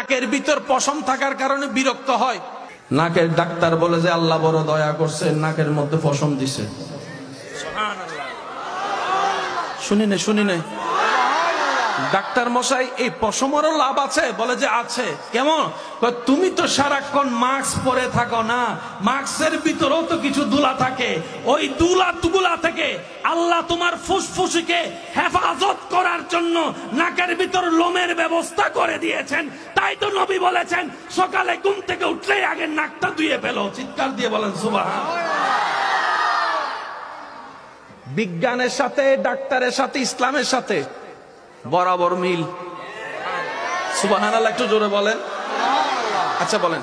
নাকের ভিতর পশম থাকার কারণে বিরক্ত হয়। নাকের ডাক্তার বলে যে আল্লাহ বড় দয়া করছে, নাকের মধ্যে পশম দিছে। শুনি নাই ডাক্তার মশাই এই পশমেরও লাভ আছে? বলে যে আছে। কেমন? তুমি তো সারাক্ষণ মাস্ক পরে থাকো না, মাস্কের ভিতরেও তো কিছু দুলা থাকে, ওই দুলা থেকে আল্লাহ তোমার ফুসফুসকে হেফাজত করার জন্য নাকের ভিতর লোমের ব্যবস্থা করে দিয়েছেন। তাই তো নবী বলেছেন সকালে ঘুম থেকে উঠলেই আগে নাকটা ধুয়ে ফেলো। চিৎকার দিয়ে বলেন সুবহানাল্লাহ। বিজ্ঞানের সাথে, ডাক্তারের সাথে, ইসলামের সাথে বরাবর মিল। সুবহানাল্লাহ একটু জোরে বলেন। আচ্ছা বলেন,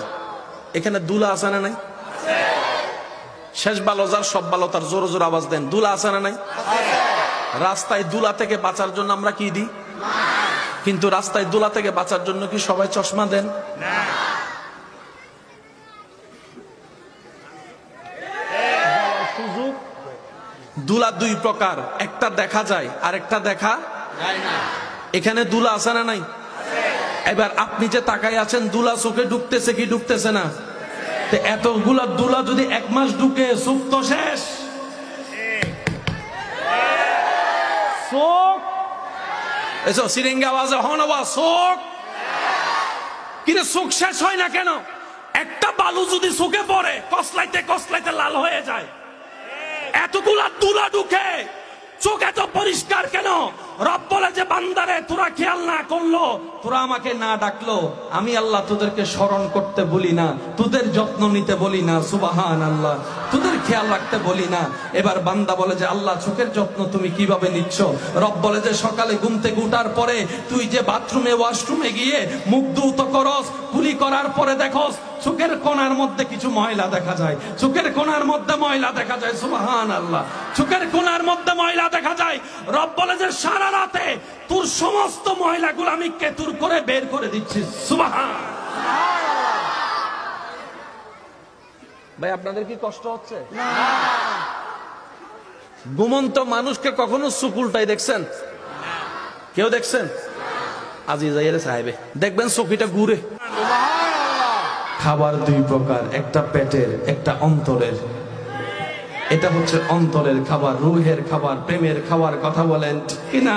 এখানে দুলা আছে না নাই? শেষ ভালো যার সব ভালো তার, জোরে জোরে আওয়াজ দেন। দুলা আছে না নাই? রাস্তায় দুলা থেকে বাঁচার জন্য আমরা কি দিই? কিন্তু রাস্তায় দুলা থেকে বাঁচার জন্য কি সবাই চশমা দেন? দুলা দুই প্রকার, একটা দেখা যায় আর একটা দেখা যায় না। এখানে দুলা আছে না নাই? এবার আপনি যে তাকায় আছেন, দুলা চোখে ঢুকতেছে কি ঢুকতেছে না? এতগুলা দুলা যদি এক মাস ঢুকে, চোখ তো শেষ। চোখ এসো সিরিঙ্গা আওয়াজে হনবা চোখ। কিন্তু চোখ শেষ হয় না কেন? একটা বালু যদি চোখে পড়ে কসলাইতে কসলাইতে লাল হয়ে যায়। এতগুলা দুলা ঢুকে, চোখ এত পরিষ্কার কেন? রব বলে যে বান্দারে তোরা খেয়াল না করলো, তোরা আমাকে না ডাকলো, আমি আল্লাহ তোদেরকে স্মরণ করতে বলি না, তোদের যত্ন নিতে বলি না, সুবহানাল্লাহ, তোদের খেয়াল রাখতে বলি না। এবার বান্দা বলে যে আল্লাহ চোখের যত্ন তুমি কিভাবে নিচ্ছ? রব বলে যে সকালে ঘুম থেকে উঠার পরে তুই যে বাথরুমে ওয়াশরুমে গিয়ে মুখ ধৌত করস, কুলি করার পরে দেখোস চোখের কোণার মধ্যে কিছু ময়লা দেখা যায়, চোখের কোণার মধ্যে ময়লা দেখা যায়। সুবহানাল্লাহ, চোখের কোণার মধ্যে ময়লা দেখা যায়। রব বলে যে সারা রাতে তোর সমস্ত ময়লাগুলো আমি কেতুর করে বের করে দিচ্ছি। সুবহানাল্লাহ। ভাই আপনাদের কি কষ্ট হচ্ছে? ঘুমন্ত মানুষকে কখনো সুকুলটাই দেখছেন? কেউ দেখছেন? আজি যাইরে সাহেবে দেখবেন চোখটা ঘুরে। খাবার দুই প্রকার, একটা পেটের, একটা অন্তরের। এটা হচ্ছে অন্তরের খাবার, রুহের খাবার, প্রেমের খাবার। কথা বলেন ঠিক কিনা?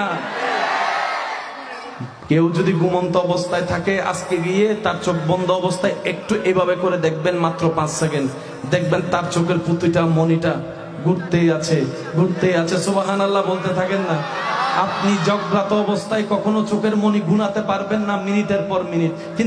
কেউ যদি ঘুমন্ত অবস্থায় থাকে, আজকে গিয়ে তার চোখ বন্ধ অবস্থায় একটু এভাবে করে দেখবেন, মাত্র 5 সেকেন্ড, দেখবেন তার চোখের পুঁতিটা, মনিটা ঘুরতেই আছে। সুবহানাল্লাহ বলতে থাকেন না। আপনি জাগ্রত অবস্থায় কখনো চোখের মনি গুনাতে পারবেন না, মিনিটের পর মিনিট।